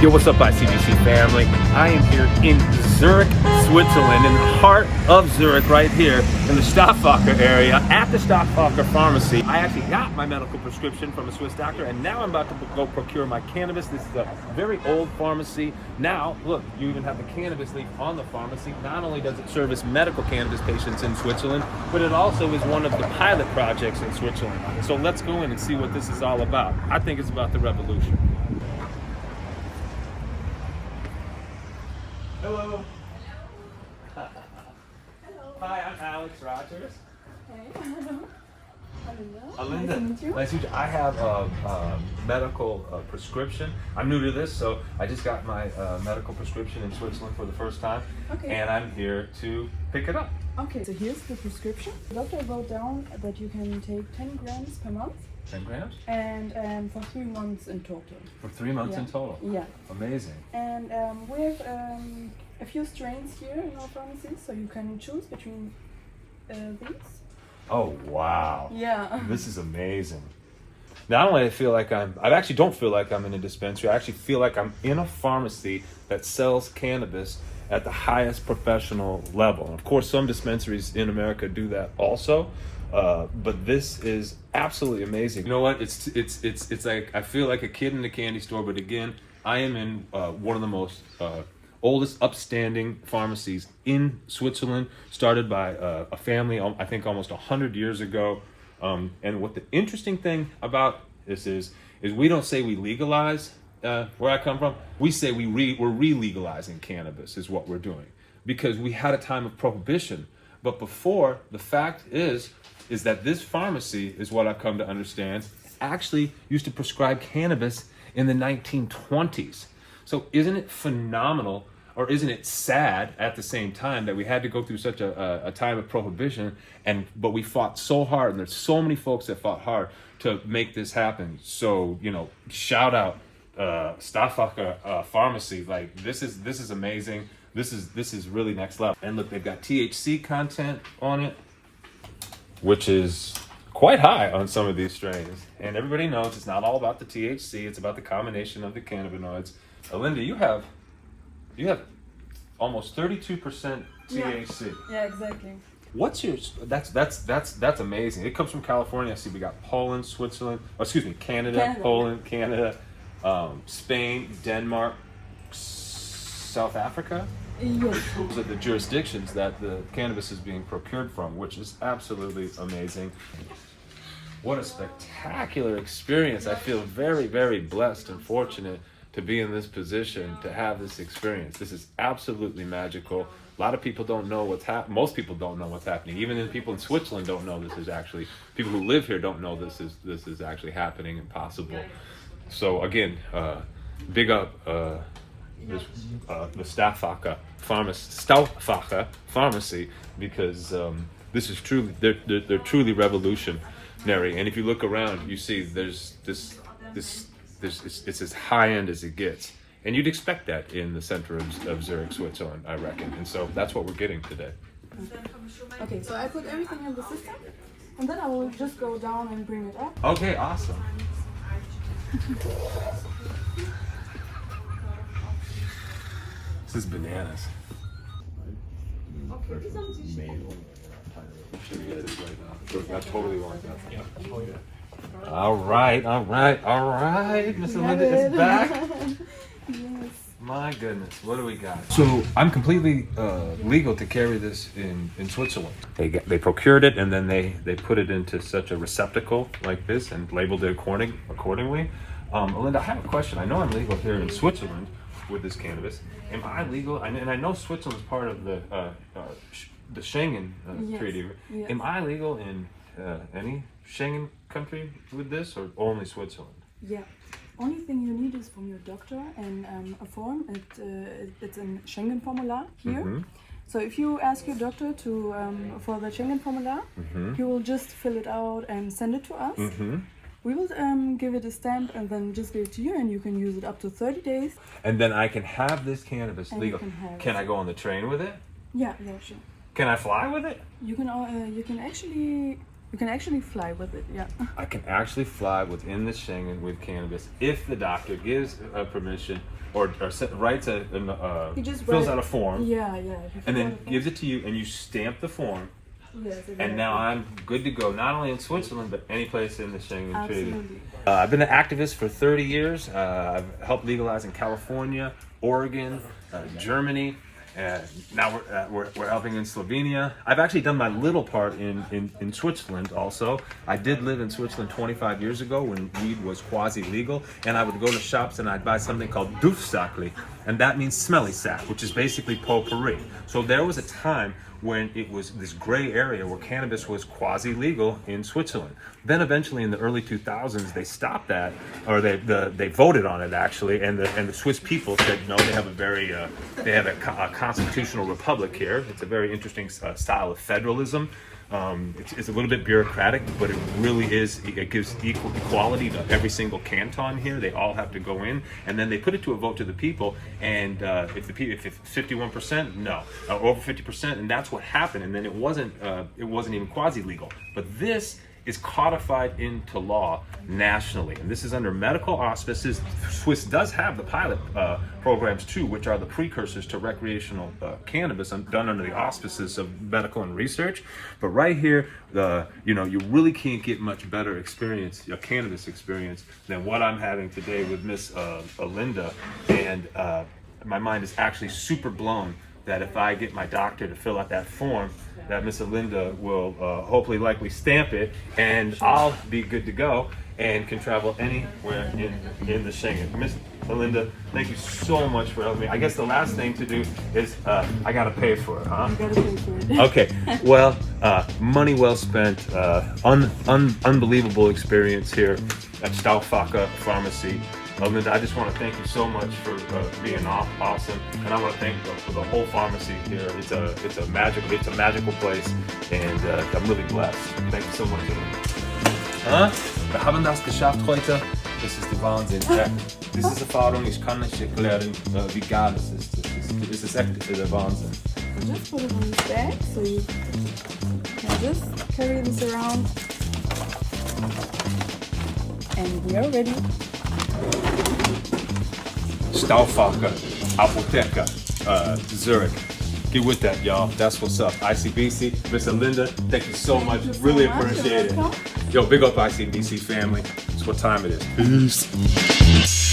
Yo, what's up, ICBC family? I am here in Zurich, Switzerland, in the heart of Zurich, right here in the Stauffacher area, at the Stauffacher pharmacy. I actually got my medical prescription from a Swiss doctor, and now I'm about to go procure my cannabis. This is a very old pharmacy. Now, look, you even have the cannabis leaf on the pharmacy. Not only does it service medical cannabis patients in Switzerland, but it also is one of the pilot projects in Switzerland. So let's go in and see what this is all about. I think it's about the revolution. Hello. Hello. Hi, I'm Alex Rogers. Hey. Alinda. Alinda. Nice to meet you. Nice to meet you. I have a medical prescription. I'm new to this, so I just got my medical prescription in Switzerland for the first time. Okay. And I'm here to pick it up. Okay, so here's the prescription. The doctor wrote down that you can take 10 grams per month. 10 grams? And for 3 months in total. For 3 months Yeah. in total? Yeah. Amazing. And we have a few strains here in our pharmacy, so you can choose between these. Oh, wow. Yeah. This is amazing. Not only I feel like I actually don't feel like I'm in a dispensary. I actually feel like I'm in a pharmacy that sells cannabis at the highest professional level. And of course, some dispensaries in America do that also. But this is absolutely amazing. You know what? It's like I feel like a kid in a candy store. But again, I am in one of the most oldest upstanding pharmacies in Switzerland, started by a family, I think almost 100 years ago. And what the interesting thing about this is we don't say we legalize where I come from. We say we're re-legalizing cannabis is what we're doing, because we had a time of prohibition. But before, the fact is that this pharmacy, is what I've come to understand, actually used to prescribe cannabis in the 1920s. So isn't it phenomenal, or isn't it sad at the same time, that we had to go through such a time of prohibition, but we fought so hard, and there's so many folks that fought hard to make this happen. So, you know, shout out Stauffacher Pharmacy. Like, this is amazing. This is really next level. And look, they've got THC content on it, which is quite high on some of these strains. And everybody knows it's not all about the THC, it's about the combination of the cannabinoids. Alinda, you have almost 32% THC. Yeah, exactly. What's your, that's amazing. It comes from California. I see we got Poland, Switzerland, Canada, Poland, Canada, Spain, Denmark, South Africa. Yes. Those are the jurisdictions that the cannabis is being procured from, which is absolutely amazing. What a spectacular experience. I feel very, very blessed and fortunate to be in this position, to have this experience. This is absolutely magical. A lot of people don't know what's happening. Most people don't know what's happening. Even the people in Switzerland don't know this is actually, people who live here don't know this is actually happening and possible. So again, big up the Stauffacher Pharmacy, because this is truly, they're truly revolutionary. And if you look around, you see there's it's as high end as it gets, and you'd expect that in the center of Zurich, Switzerland, I reckon. And so that's what we're getting today. Okay, so I put everything in the system, and then I will just go down and bring it up. Okay, awesome. This is bananas. I totally want that. All right. Miss Alinda is back. Yes. My goodness, what do we got? So I'm completely legal to carry this in Switzerland. They procured it, and then they put it into such a receptacle like this and labeled it accordingly. Alinda, I have a question. I know I'm legal here in Switzerland with this cannabis. Am I legal? And I know Switzerland is part of the Schengen Yes. Treaty. Yes. Am I legal in any Schengen country with this, or only Switzerland? Yeah. Only thing you need is from your doctor and a form. It's a Schengen formular here. Mm-hmm. So if you ask your doctor to for the Schengen formular, he will just fill it out and send it to us. Mm-hmm. We will give it a stamp and then just give it to you, and you can use it up to 30 days. And then I can have this cannabis And legal. you can have Can it. I go on the train with it? Yeah, sure. Can I fly with it? You can actually You can actually fly with it, yeah. I can actually fly within the Schengen with cannabis if the doctor gives permission or writes He just fills write- out a form Yeah, yeah. If you and fill then out a form- gives it to you and you stamp the form. Yes, exactly. And now I'm good to go, not only in Switzerland, but any place in the Schengen Treaty. Absolutely. I've been an activist for 30 years. I've helped legalize in California, Oregon, Germany. Now we're helping in Slovenia. I've actually done my little part in Switzerland also. I did live in Switzerland 25 years ago when weed was quasi-legal, and I would go to shops and I'd buy something called Duftsäckli, and that means smelly sack, which is basically potpourri. So there was a time when it was this gray area where cannabis was quasi-legal in Switzerland. Then eventually in the early 2000s they stopped that, or they voted on it actually, and the Swiss people said no, they have a constitutional republic here. It's a very interesting style of federalism. It's a little bit bureaucratic, but it really is. It gives equality to every single canton here. They all have to go in, and then they put it to a vote to the people. And if it's 51%, no, over 50%, and that's what happened. And then it wasn't even quasi legal. But this is codified into law nationally, and this is under medical auspices. Swiss does have the pilot programs too, which are the precursors to recreational cannabis, done under the auspices of medical and research. But right here, you really can't get much better experience, a cannabis experience, than what I'm having today with Miss Linda, and my mind is actually super blown that if I get my doctor to fill out that form, that Miss Linda will hopefully likely stamp it, and I'll be good to go and can travel anywhere in the Schengen. Miss Linda, thank you so much for helping me. I guess the last thing to do is I gotta pay for it, huh? You gotta pay for it. Okay, well, money well spent, unbelievable experience here at Stauffacher Pharmacy. Linda, I just want to thank you so much for being awesome, and I want to thank the whole pharmacy here. It's a magical place, and I'm really blessed. Thank you so much. Wir haben das geschafft heute. Das ist der Wahnsinn. Das ist Erfahrung. Ich kann nicht erklären, wie geil es ist. Es ist echt der Wahnsinn. Just put it on this bag, so you can just carry this around, and we are ready. Stauffacher, Apotheker, Zurich. Get with that, y'all. That's what's up. ICBC, Mr. Linda, thank you so much. you so Really much. appreciate You're it. welcome. Yo, big up ICBC family. It's what time it is. Peace.